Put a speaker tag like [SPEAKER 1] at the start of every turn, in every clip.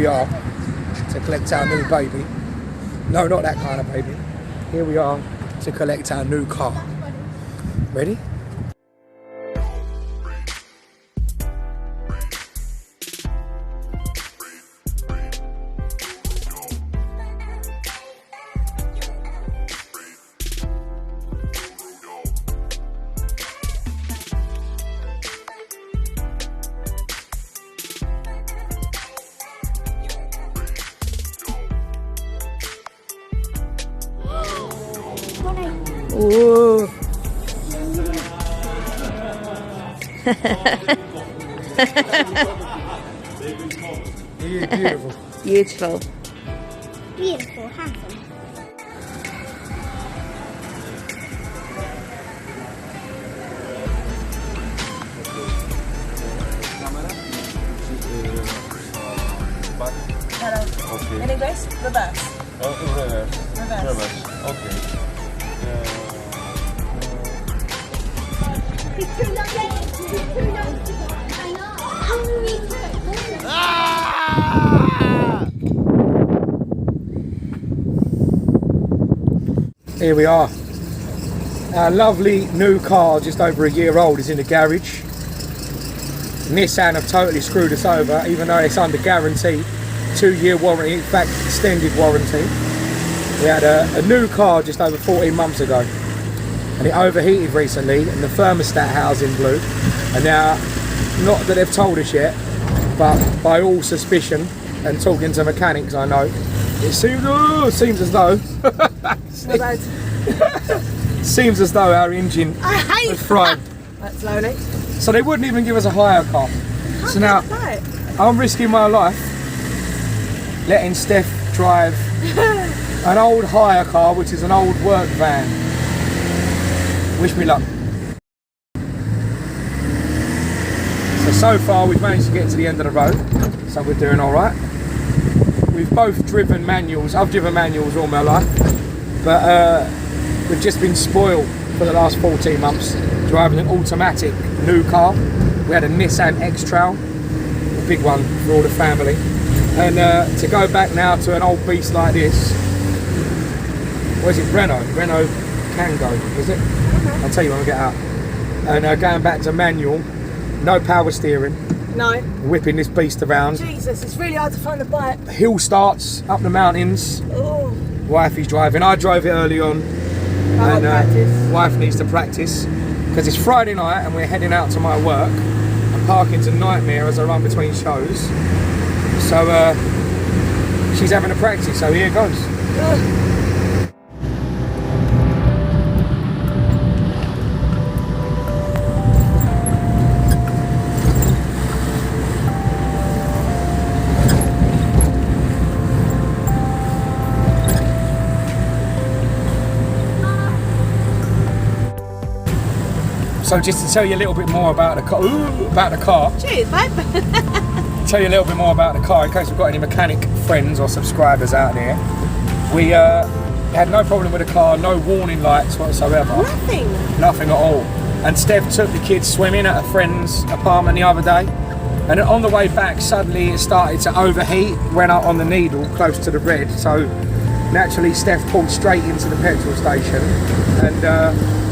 [SPEAKER 1] We are to collect our new baby. No, not that kind of baby. Here we are to collect our new car. Ready? Ooh. He is beautiful.
[SPEAKER 2] Beautiful.
[SPEAKER 3] Beautiful, handsome.
[SPEAKER 4] Hello.
[SPEAKER 5] Okay.
[SPEAKER 4] In English? Reverse.
[SPEAKER 5] Oh, reverse.
[SPEAKER 4] Reverse.
[SPEAKER 5] Reverse. Okay.
[SPEAKER 3] It's too long. It's too long. I know.
[SPEAKER 1] Here we are. Our lovely new car, just over a year old, is in the garage. Nissan have totally screwed us over, even though it's under guarantee. 2-year warranty, in fact extended warranty. We had a new car just over 14 months ago, and it overheated recently and the thermostat housing blew. And now, not that they've told us yet, but by all suspicion and talking to mechanics I know, it seems as though seems as though our engine was fried.
[SPEAKER 4] That's slowly.
[SPEAKER 1] So they wouldn't even give us a hire car. So now I'm risking my life letting Steph drive an old hire car, which is an old work van. Wish me luck. So far we've managed to get to the end of the road, so we're doing all right. We've both driven manuals. I've driven manuals all my life, but we've just been spoiled for the last 14 months driving an automatic new car. We had a Nissan Xtrail, a big one for all the family, and to go back now to an old beast like this. What is it? Renault Kangoo, is it? Okay. I'll tell you when we get out. And going back to manual, no power steering.
[SPEAKER 4] No.
[SPEAKER 1] Whipping this beast around.
[SPEAKER 4] Jesus, it's really hard to find a bike.
[SPEAKER 1] Hill starts up the mountains.
[SPEAKER 4] Oh.
[SPEAKER 1] Wifey's driving. I drove it early on.
[SPEAKER 4] I practice.
[SPEAKER 1] Wife needs to practice because it's Friday night and we're heading out to my work. And parking's a nightmare as I run between shows. So she's having to practice. So here goes. So just to tell you a little bit more about the car.
[SPEAKER 4] Cheers, babe.
[SPEAKER 1] Tell you a little bit more about the car in case we've got any mechanic friends or subscribers out there. We had no problem with the car, no warning lights whatsoever. Nothing at all. And Steph took the kids swimming at a friend's apartment the other day. And on the way back, suddenly it started to overheat, went up on the needle close to the red. So naturally, Steph pulled straight into the petrol station and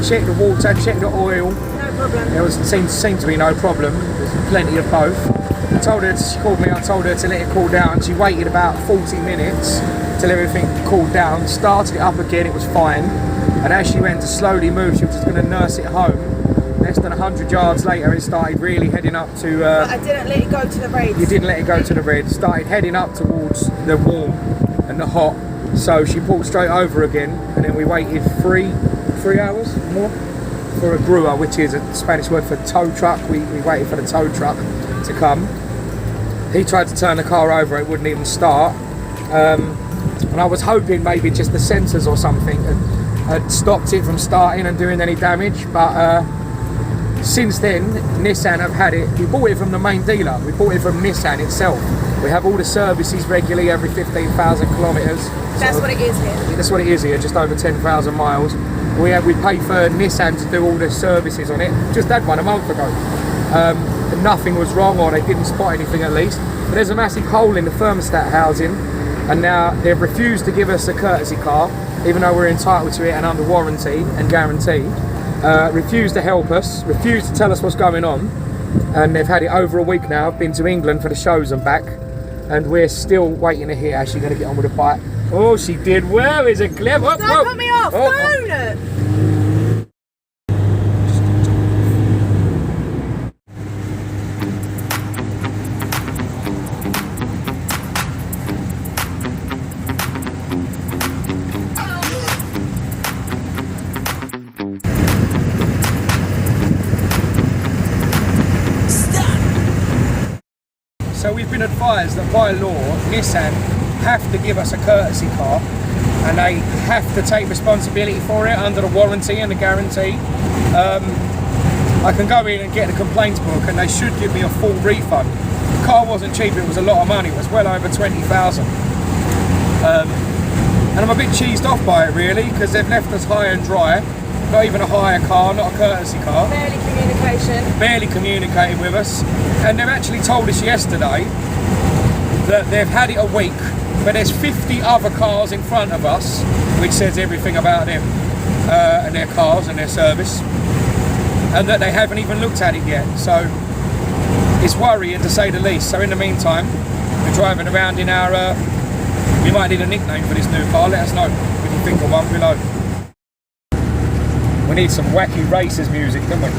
[SPEAKER 1] checked the water, checked the oil.
[SPEAKER 4] No problem.
[SPEAKER 1] There seemed to be no problem. There's plenty of both. She called me, I told her to let it cool down. She waited about 40 minutes till everything cooled down, started it up again, it was fine. And as she went to slowly move, she was just going to nurse it home. Less than 100 yards later, it started really heading up to...
[SPEAKER 4] But I didn't let it go to the red.
[SPEAKER 1] You didn't let it go to the red. Started heading up towards the warm and the hot. So she pulled straight over again, and then we waited three hours more for a grua, which is a Spanish word for tow truck. We waited for the tow truck to come. He tried to turn the car over, it wouldn't even start. And I was hoping maybe just the sensors or something had stopped it from starting and doing any damage, but since then Nissan have had it. We bought it from the main dealer, we bought it from Nissan itself. We have all the services regularly every 15,000 kilometres.
[SPEAKER 4] That's what it is here.
[SPEAKER 1] That's what it is here, just over 10,000 miles. We pay for Nissan to do all the services on it. Just had one a month ago. that nothing was wrong, or they didn't spot anything at least. But there's a massive hole in the thermostat housing, and now they've refused to give us a courtesy car, even though we're entitled to it and under warranty and guaranteed. Refused to help us, refused to tell us what's going on, and they've had it over a week now. I've been to England for the shows and back, and we're still waiting to hear how she's going to get on with the bike. Oh, she did well, is it clever?
[SPEAKER 4] Don't cut me off, don't!
[SPEAKER 1] So we've been advised that by law, Nissan have to give us a courtesy car, and they have to take responsibility for it under the warranty and the guarantee. I can go in and get the complaints book, and they should give me a full refund. The car wasn't cheap, it was a lot of money, it was well over 20,000. And I'm a bit cheesed off by it really, because they've left us high and dry. Not even a hire car, not a courtesy car.
[SPEAKER 4] Barely communication.
[SPEAKER 1] Barely communicated with us. And they've actually told us yesterday that they've had it a week, but there's 50 other cars in front of us, which says everything about them and their cars and their service, and that they haven't even looked at it yet. So it's worrying to say the least. So in the meantime, we're driving around in our, we might need a nickname for this new car. Let us know if you think of one below. We need some wacky racers music, don't we?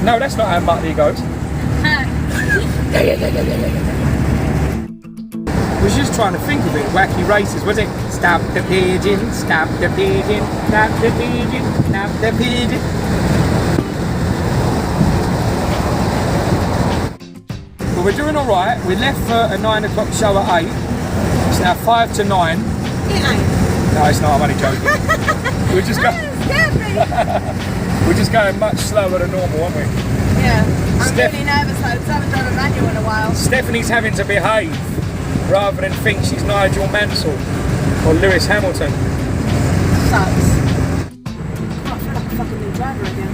[SPEAKER 1] No, that's not how Muttley goes. I was just trying to think of it. Wacky races, was it? Stab the pigeon, stab the pigeon, stab the pigeon, stab the pigeon. Well, we're doing all right. We left for a 9 o'clock show at 8. It's now 5 to 9.
[SPEAKER 4] It ain't.
[SPEAKER 1] No, it's not. I'm only joking. We're just going. We're just going much slower than normal, aren't we?
[SPEAKER 4] Yeah. I'm really nervous though, because I haven't done a manual in a while.
[SPEAKER 1] Stephanie's having to behave rather than think she's Nigel Mansell or Lewis Hamilton.
[SPEAKER 4] Sucks. I feel like a fucking new driver again.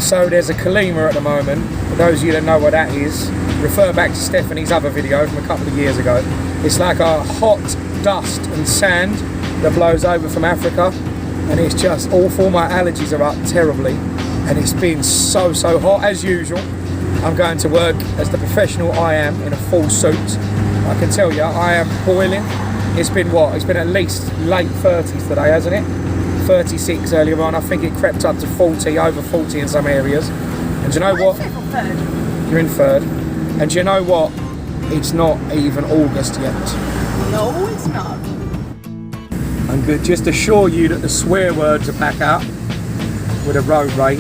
[SPEAKER 1] So there's a Kalima at the moment. For those of you that know what that is, refer back to Stephanie's other video from a couple of years ago. It's like a hot dust and sand that blows over from Africa, and it's just awful. My allergies are up terribly, and it's been so hot as usual. I'm going to work as the professional I am in a full suit. I can tell you, I am boiling. It's been what? It's been at least late 30s today, hasn't it? 36 earlier on. I think it crept up to 40, over 40 in some areas. And do you know what? You're in third. And do you know what? It's not even August yet.
[SPEAKER 4] No, it's not.
[SPEAKER 1] I'm good. Just assure you that the swear words are back out with a road rage.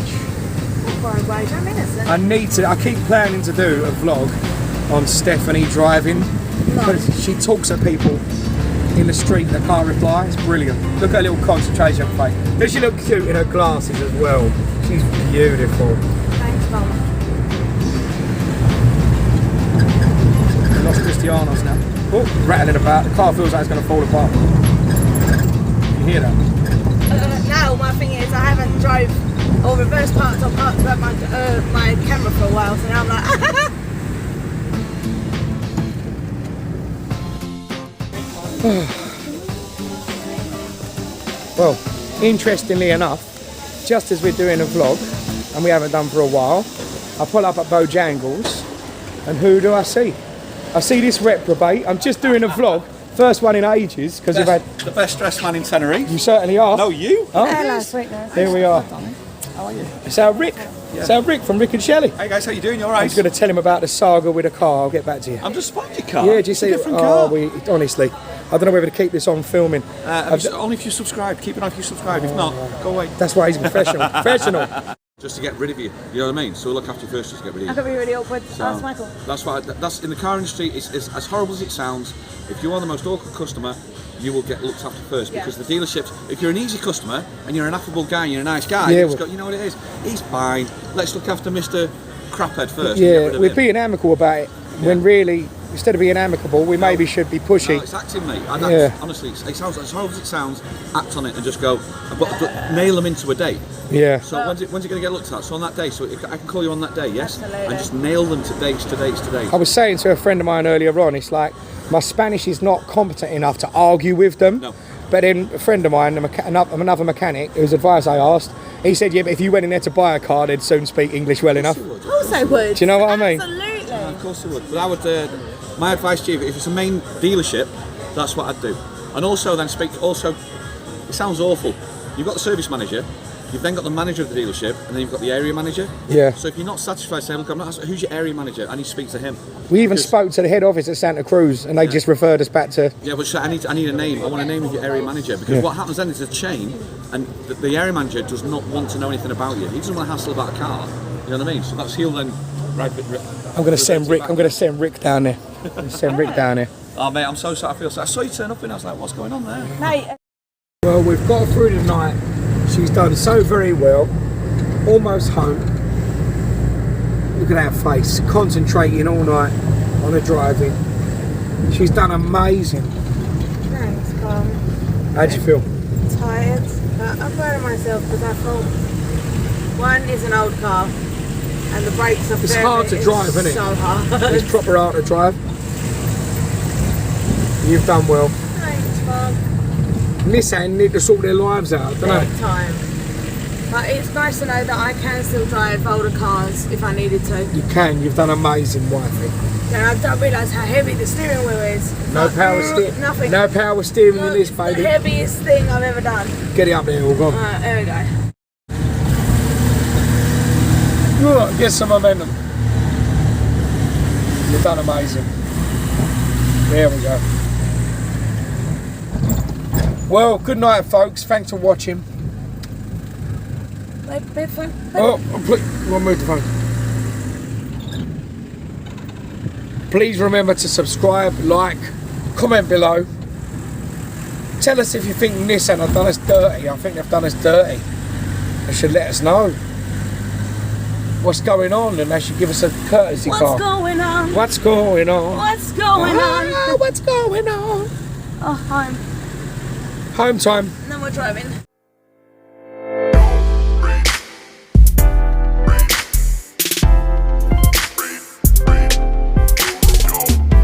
[SPEAKER 4] Road rage, I'm innocent.
[SPEAKER 1] I keep planning to do a vlog on Stephanie driving, because she talks at people in the street that can't reply. It's brilliant. Look at her little concentration face. Does she look cute in her glasses as well? She's beautiful.
[SPEAKER 4] Thanks, Mum.
[SPEAKER 1] Lost Cristianos now. Oh, rattling about. The car feels like it's going to fall apart. You hear that?
[SPEAKER 4] Now my thing is I haven't drove or reverse parked or parked about my camera for a while, so now I'm like
[SPEAKER 1] Well, interestingly enough, just as we're doing a vlog, and we haven't done for a while, I pull up at Bojangles, and who do I see? I see this reprobate. I'm just doing a vlog, first one in ages, because we've had...
[SPEAKER 2] The best dressed man in Tenerife.
[SPEAKER 1] You certainly are.
[SPEAKER 2] No, you?
[SPEAKER 1] Oh,
[SPEAKER 4] hello, sweetness.
[SPEAKER 1] here we are.
[SPEAKER 2] How are you?
[SPEAKER 1] It's our Rick.
[SPEAKER 2] Yeah.
[SPEAKER 1] It's our Rick from Rick and Shelley.
[SPEAKER 2] Hey guys, how you doing? You
[SPEAKER 1] I
[SPEAKER 2] alright?
[SPEAKER 1] was going to tell him about the saga with a car. I'll get back to you.
[SPEAKER 2] I'm just spotted your car.
[SPEAKER 1] Yeah, do you
[SPEAKER 2] It's
[SPEAKER 1] see?
[SPEAKER 2] a different car.
[SPEAKER 1] Honestly, I don't know whether to keep this on filming.
[SPEAKER 2] Only if you subscribe. Keep it on if you subscribe. If not, go away.
[SPEAKER 1] That's why he's a professional. Professional.
[SPEAKER 5] Just to get rid of you, you know what I mean? So we'll look after you first, just to get rid of
[SPEAKER 4] I
[SPEAKER 5] you.
[SPEAKER 4] could be really awkward.
[SPEAKER 5] So,
[SPEAKER 4] Ask Michael.
[SPEAKER 5] That's why. That's in the car industry. It's as horrible as it sounds. If you are the most awkward customer, you will get looked after first, because the dealerships. If you're an easy customer and you're an affable guy, and you're a nice guy.
[SPEAKER 1] Yeah,
[SPEAKER 5] you know what it is. He's fine. Let's look after Mr. Craphead first.
[SPEAKER 1] Yeah, we're being amicable about it when really instead of being amicable, we maybe should be pushy.
[SPEAKER 5] No, it's acting, mate. Honestly, it sounds as horrible as it sounds. Act on it and just go. I've got to nail them into a date.
[SPEAKER 1] Yeah.
[SPEAKER 5] So when's it going to get looked at? So on that day, so I can call you on that day, yes?
[SPEAKER 4] Absolutely.
[SPEAKER 5] And just nail them to dates.
[SPEAKER 1] I was saying to a friend of mine earlier on, it's like my Spanish is not competent enough to argue with them.
[SPEAKER 5] No.
[SPEAKER 1] But then a friend of mine, another mechanic, whose advice I asked, he said, yeah, but if you went in there to buy a car, they'd soon speak English well enough.
[SPEAKER 4] Of course I would.
[SPEAKER 1] Do you know what I mean?
[SPEAKER 4] Absolutely.
[SPEAKER 5] Yeah, of course I would. But I would. My advice to you, if it's a main dealership, that's what I'd do. And also then it sounds awful. You've got the service manager, you've then got the manager of the dealership, and then you've got the area manager.
[SPEAKER 1] Yeah.
[SPEAKER 5] So if you're not satisfied, say, look, I'm not. Who's your area manager? I need to speak to him.
[SPEAKER 1] We even spoke to the head office at Santa Cruz, and they just referred us back to.
[SPEAKER 5] Yeah, but I need a name. I want a name of your area manager, because what happens then is a chain, and the area manager does not want to know anything about you. He doesn't want to hassle about a car. You know what I mean? So he'll then. Right,
[SPEAKER 1] I'm going to send Rick. I'm going to send Rick down there.
[SPEAKER 5] Oh mate, I'm so sorry. I feel so. I saw you turn up and I was like, what's going on there?
[SPEAKER 4] Mate,
[SPEAKER 1] Well, we've got through the night. She's done so very well. Almost home. Look at that face. Concentrating all night on her driving. She's done amazing.
[SPEAKER 4] thanks, Carl.
[SPEAKER 1] How'd you feel?
[SPEAKER 4] Tired, but I'm proud of myself because I thought one is an old car and the brakes are
[SPEAKER 1] It's hard to drive, isn't it?
[SPEAKER 4] So hard.
[SPEAKER 1] It's proper hard to drive. You've done well.
[SPEAKER 4] Thanks, Bob.
[SPEAKER 1] Nissan need to sort their lives out, don't
[SPEAKER 4] Big
[SPEAKER 1] they?
[SPEAKER 4] time. But it's nice to know that I can still drive older cars if I needed to.
[SPEAKER 1] You can. You've done amazing, wifey.
[SPEAKER 4] And I don't realise how heavy the steering wheel is.
[SPEAKER 1] No
[SPEAKER 4] Like,
[SPEAKER 1] power steering.
[SPEAKER 4] Nothing.
[SPEAKER 1] No power steering in this,
[SPEAKER 4] It's
[SPEAKER 1] baby.
[SPEAKER 4] the heaviest thing I've ever done.
[SPEAKER 1] Get it up there, all gone.
[SPEAKER 4] There we go.
[SPEAKER 1] Look, get some momentum. You've done amazing. There we go. Well, good night, folks. Thanks for watching. Oh, we'll move the phone. Please remember to subscribe, like, comment below. Tell us if you think Nissan have done us dirty. I think they've done us dirty. They should let us know what's going on, and they should give us a courtesy car.
[SPEAKER 4] What's going on?
[SPEAKER 1] What's going on?
[SPEAKER 4] What's going on?
[SPEAKER 1] What's going on?
[SPEAKER 4] Oh, home.
[SPEAKER 1] Home time.
[SPEAKER 4] No more driving.